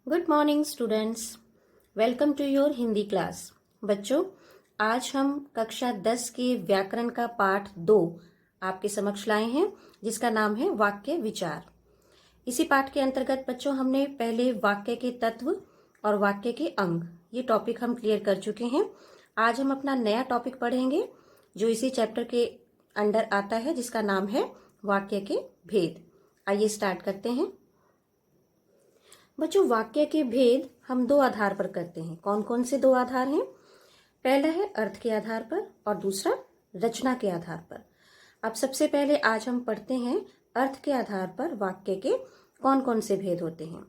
Good morning students, welcome to your Hindi class. बच्चों, आज हम कक्षा 10 के व्याकरण का पाठ 2 आपके समक्ष लाए हैं, जिसका नाम है वाक्य विचार। इसी पाठ के अंतर्गत बच्चों हमने पहले वाक्य के तत्व और वाक्य के अंग ये टॉपिक हम क्लियर कर चुके हैं। आज हम अपना नया टॉपिक पढ़ेंगे जो इसी चैप्टर के अंडर आता है, जिसका नाम है वाक्य के भेद। आइए स्टार्ट करते हैं। बच्चों, वाक्य के भेद हम 2 आधार पर करते हैं। कौन कौन से 2 आधार हैं? पहला है अर्थ के आधार पर और दूसरा रचना के आधार पर। अब सबसे पहले आज हम पढ़ते हैं अर्थ के आधार पर वाक्य के कौन कौन से भेद होते हैं।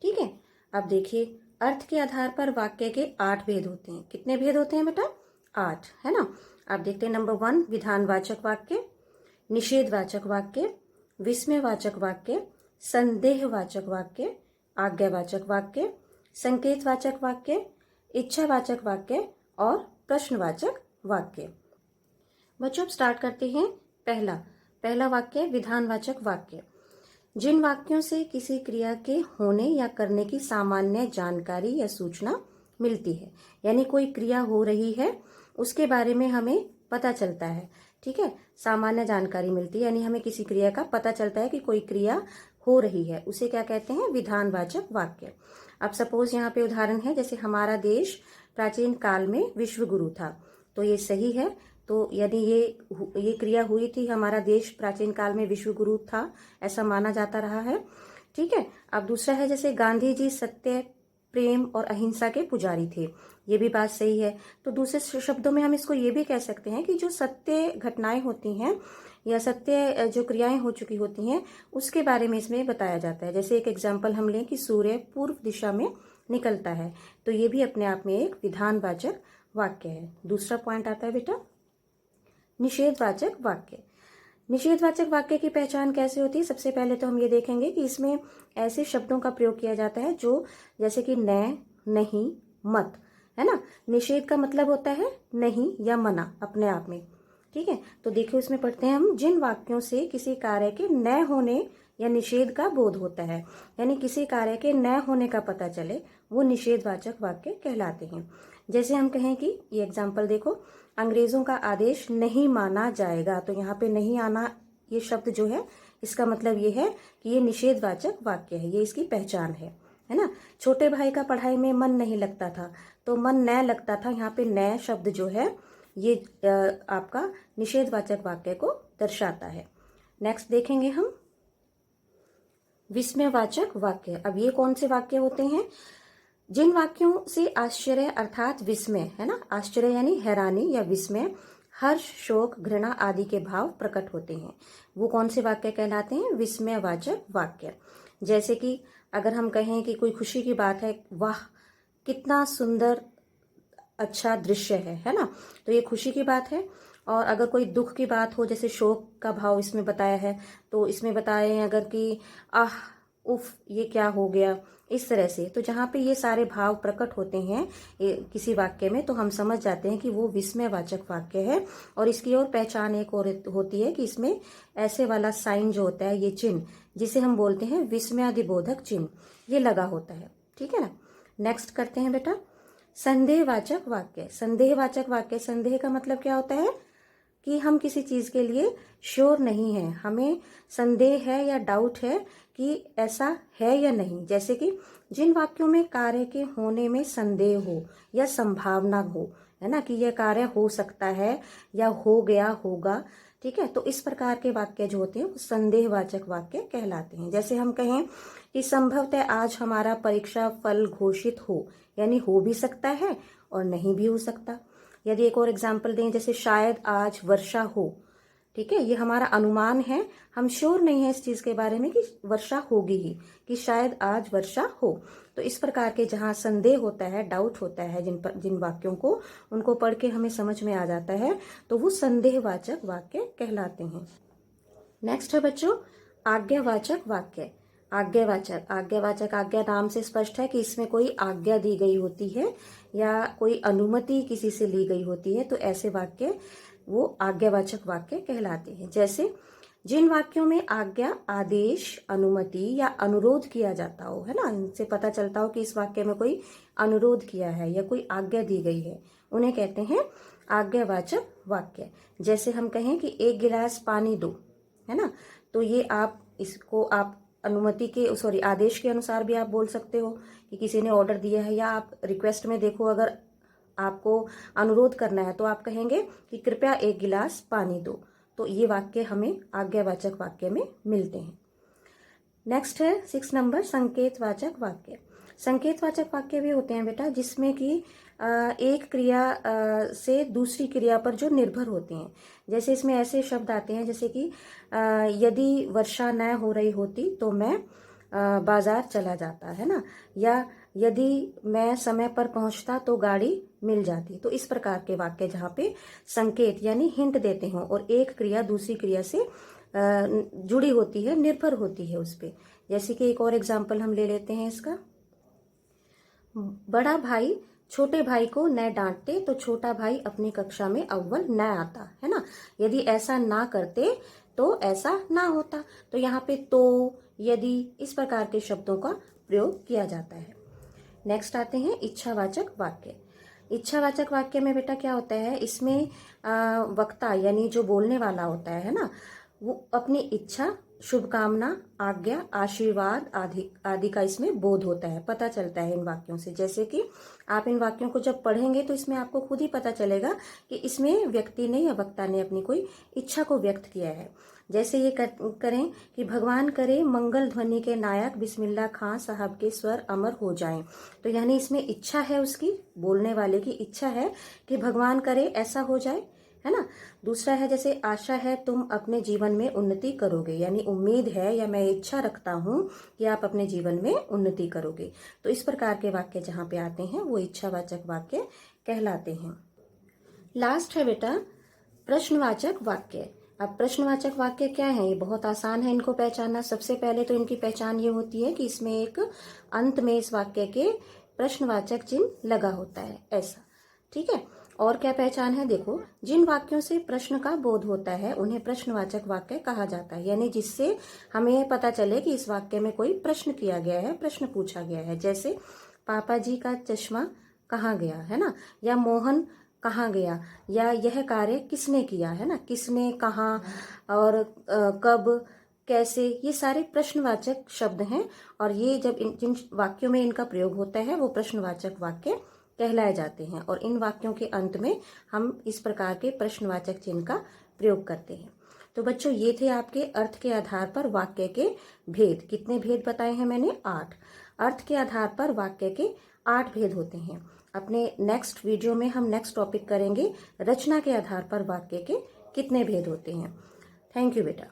ठीक है, अब देखिए, अर्थ के आधार पर वाक्य के 8 भेद होते हैं। कितने भेद होते हैं बेटा? 8, है ना। अब देखते हैं। नंबर 1, विधानवाचक वाक्य, निषेधवाचक वाक्य, विस्मयवाचक वाक्य, संदेहवाचक वाक्य, आज्ञावाचक वाक्य, संकेतवाचक वाक्य, इच्छावाचक वाक्य और प्रश्नवाचक वाक्य। बच्चों, अब स्टार्ट करते हैं। पहला वाक्य विधानवाचक वाक्य। जिन वाक्यों से किसी क्रिया के होने या करने की सामान्य जानकारी या सूचना मिलती है, यानी कोई क्रिया हो रही है उसके बारे में हमें पता चलता है। ठीक है, सामान्य जानकारी मिलती है, यानी हमें किसी क्रिया का पता चलता है कि कोई क्रिया हो रही है, उसे क्या कहते हैं? विधानवाचक वाक्य। अब सपोज यहाँ पे उदाहरण है, जैसे हमारा देश प्राचीन काल में विश्व गुरु था, तो ये सही है। तो यानी ये क्रिया हुई थी, हमारा देश प्राचीन काल में विश्व गुरु था, ऐसा माना जाता रहा है। ठीक है। अब दूसरा है, जैसे गांधी जी सत्य, प्रेम और अहिंसा के पुजारी थे, ये भी बात सही है। तो दूसरे शब्दों में हम इसको ये भी कह सकते हैं कि जो सत्य घटनाएं होती हैं या सत्य जो क्रियाएं हो चुकी होती हैं उसके बारे में इसमें बताया जाता है। जैसे एक एग्जाम्पल हम लें कि सूर्य पूर्व दिशा में निकलता है, तो ये भी अपने आप में एक विधानवाचक वाक्य है। दूसरा पॉइंट आता है बेटा निषेधवाचक वाक्य। निषेधवाचक वाक्य की पहचान कैसे होती है? सबसे पहले तो हम ये देखेंगे कि इसमें ऐसे शब्दों का प्रयोग किया जाता है जो, जैसे कि न, नहीं, मत, है ना। निषेध का मतलब होता है नहीं या मना अपने आप में। ठीक है, तो देखिए उसमें पढ़ते हैं हम, जिन वाक्यों से किसी कार्य के न होने या निषेध का बोध होता है, यानी किसी कार्य के न होने का पता चले, वो निषेधवाचक वाक्य कहलाते हैं। जैसे हम कहें कि ये एग्जाम्पल देखो, अंग्रेजों का आदेश नहीं माना जाएगा, तो यहाँ पे नहीं आना ये शब्द जो है, इसका मतलब ये है कि ये निषेधवाचक वाक्य है, ये इसकी पहचान है ना। छोटे भाई का पढ़ाई में मन नहीं लगता था, तो मन न लगता था, यहाँ पे न शब्द जो है ये आपका निषेधवाचक वाक्य को दर्शाता है। नेक्स्ट देखेंगे हम विस्मयवाचक वाक्य। अब ये कौन से वाक्य होते हैं? जिन वाक्यों से आश्चर्य अर्थात विस्मय, है ना, आश्चर्य यानी हैरानी या विस्मय, हर्ष, शोक, घृणा आदि के भाव प्रकट होते हैं, वो कौन से वाक्य कहलाते हैं? विस्मयवाचक वाक्य। जैसे कि अगर हम कहें कि कोई खुशी की बात है, वाह कितना सुंदर अच्छा दृश्य है ना, तो ये खुशी की बात है। और अगर कोई दुख की बात हो, जैसे शोक का भाव इसमें बताया है, तो इसमें बताए अगर कि आह, उफ, ये क्या हो गया, इस तरह से। तो जहाँ पे ये सारे भाव प्रकट होते हैं किसी वाक्य में, तो हम समझ जाते हैं कि वो विस्मयवाचक वाक्य है। और इसकी और पहचान एक और होती है कि इसमें ऐसे वाला साइन जो होता है, ये चिन्ह जिसे हम बोलते हैं विस्मयादिबोधक चिन्ह, ये लगा होता है। ठीक है ना। नेक्स्ट करते हैं बेटा संदेहवाचक वाक्य। संदेहवाचक वाक्य, संदेह का मतलब क्या होता है कि हम किसी चीज के लिए श्योर नहीं है, हमें संदेह है या डाउट है कि ऐसा है या नहीं। जैसे कि जिन वाक्यों में कार्य के होने में संदेह हो या संभावना हो, है ना, कि यह कार्य हो सकता है या हो गया होगा। ठीक है, तो इस प्रकार के वाक्य जो होते हैं वो संदेहवाचक वाक्य कहलाते हैं। जैसे हम कहें कि संभवतः आज हमारा परीक्षा फल घोषित हो, यानी हो भी सकता है और नहीं भी हो सकता। यदि एक और एग्जाम्पल दें, जैसे शायद आज वर्षा हो, ठीक है, ये हमारा अनुमान है, हम श्योर नहीं है इस चीज के बारे में कि वर्षा होगी ही, कि शायद आज वर्षा हो। तो इस प्रकार के जहाँ संदेह होता है, डाउट होता है, जिन वाक्यों को उनको पढ़ के हमें समझ में आ जाता है, तो वो संदेहवाचक वाक्य कहलाते हैं। नेक्स्ट है बच्चों आज्ञावाचक वाक्य। आज्ञावाचक आज्ञा नाम से स्पष्ट है कि इसमें कोई आज्ञा दी गई होती है या कोई अनुमति किसी से ली गई होती है, तो ऐसे वाक्य वो आज्ञावाचक वाक्य कहलाते हैं। जैसे जिन वाक्यों में आज्ञा, आदेश, अनुमति या अनुरोध किया जाता हो, है ना, इनसे पता चलता हो कि इस वाक्य में कोई अनुरोध किया है या कोई आज्ञा दी गई है, उन्हें कहते हैं आज्ञावाचक वाक्य। जैसे हम कहें कि 1 गिलास पानी दो, है ना, तो ये आप इसको आप अनुमति के आदेश के अनुसार भी आप बोल सकते हो कि किसी ने ऑर्डर दिया है, या आप रिक्वेस्ट में देखो, अगर आपको अनुरोध करना है तो आप कहेंगे कि कृपया 1 गिलास पानी दो। तो ये वाक्य हमें आज्ञावाचक वाक्य में मिलते हैं। नेक्स्ट है 6 नंबर, संकेतवाचक वाक्य। संकेतवाचक वाक्य भी होते हैं बेटा जिसमें कि एक क्रिया से दूसरी क्रिया पर जो निर्भर होते हैं। जैसे इसमें ऐसे शब्द आते हैं जैसे कि यदि वर्षा न हो रही होती तो मैं बाजार चला जाता, है ना, या यदि मैं समय पर पहुंचता तो गाड़ी मिल जाती। तो इस प्रकार के वाक्य जहाँ पे संकेत यानी हिंट देते हो और एक क्रिया दूसरी क्रिया से जुड़ी होती है, निर्भर होती है उस पे। जैसे कि एक और एग्जाम्पल हम ले लेते हैं इसका, बड़ा भाई छोटे भाई को न डांटते तो छोटा भाई अपनी कक्षा में अव्वल न आता, है ना। यदि ऐसा ना करते तो ऐसा ना होता। तो यहाँ पे तो, यदि, इस प्रकार के शब्दों का प्रयोग किया जाता है। नेक्स्ट आते हैं इच्छावाचक वाक्य। इच्छावाचक वाक्य में बेटा क्या होता है, इसमें वक्ता यानी जो बोलने वाला होता है ना, वो अपनी इच्छा, शुभकामना, आज्ञा, आशीर्वाद आदि का इसमें बोध होता है, पता चलता है इन वाक्यों से। जैसे कि आप इन वाक्यों को जब पढ़ेंगे तो इसमें आपको खुद ही पता चलेगा कि इसमें व्यक्ति ने या वक्ता ने अपनी कोई इच्छा को व्यक्त किया है। जैसे ये करें कि भगवान करे मंगल ध्वनि के नायक बिस्मिल्लाह खां साहब के स्वर अमर हो जाएं। तो यानी इसमें इच्छा है, उसकी बोलने वाले की इच्छा है कि भगवान करे ऐसा हो जाए, है ना। दूसरा है जैसे आशा है तुम अपने जीवन में उन्नति करोगे, यानी उम्मीद है या मैं इच्छा रखता हूं कि आप अपने जीवन में उन्नति करोगे। तो इस प्रकार के वाक्य जहां पे आते हैं वो इच्छावाचक वाक्य कहलाते हैं। लास्ट है बेटा प्रश्नवाचक वाक्य। अब प्रश्नवाचक वाक्य क्या है, ये बहुत आसान है इनको पहचानना। सबसे पहले तो इनकी पहचान ये होती है कि इसमें एक अंत में इस वाक्य के प्रश्नवाचक चिन्ह लगा होता है, ऐसा, ठीक है। और क्या पहचान है, देखो, जिन वाक्यों से प्रश्न का बोध होता है उन्हें प्रश्नवाचक वाक्य कहा जाता है, यानी जिससे हमें पता चले कि इस वाक्य में कोई प्रश्न किया गया है, प्रश्न पूछा गया है। जैसे पापा जी का चश्मा कहाँ गया, है ना, या मोहन कहाँ गया, या यह कार्य किसने किया, है ना, किसने, कहाँ और कब, कैसे, ये सारे प्रश्नवाचक शब्द हैं। और ये जब जिन वाक्यों में इनका प्रयोग होता है वो प्रश्नवाचक वाक्य कहलाए जाते हैं। और इन वाक्यों के अंत में हम इस प्रकार के प्रश्नवाचक चिन्ह का प्रयोग करते हैं। तो बच्चों, ये थे आपके अर्थ के आधार पर वाक्य के भेद। कितने भेद बताए हैं मैंने? 8। अर्थ के आधार पर वाक्य के 8 भेद होते हैं। अपने नेक्स्ट वीडियो में हम नेक्स्ट टॉपिक करेंगे रचना के आधार पर वाक्य के कितने भेद होते हैं। थैंक यू बेटा।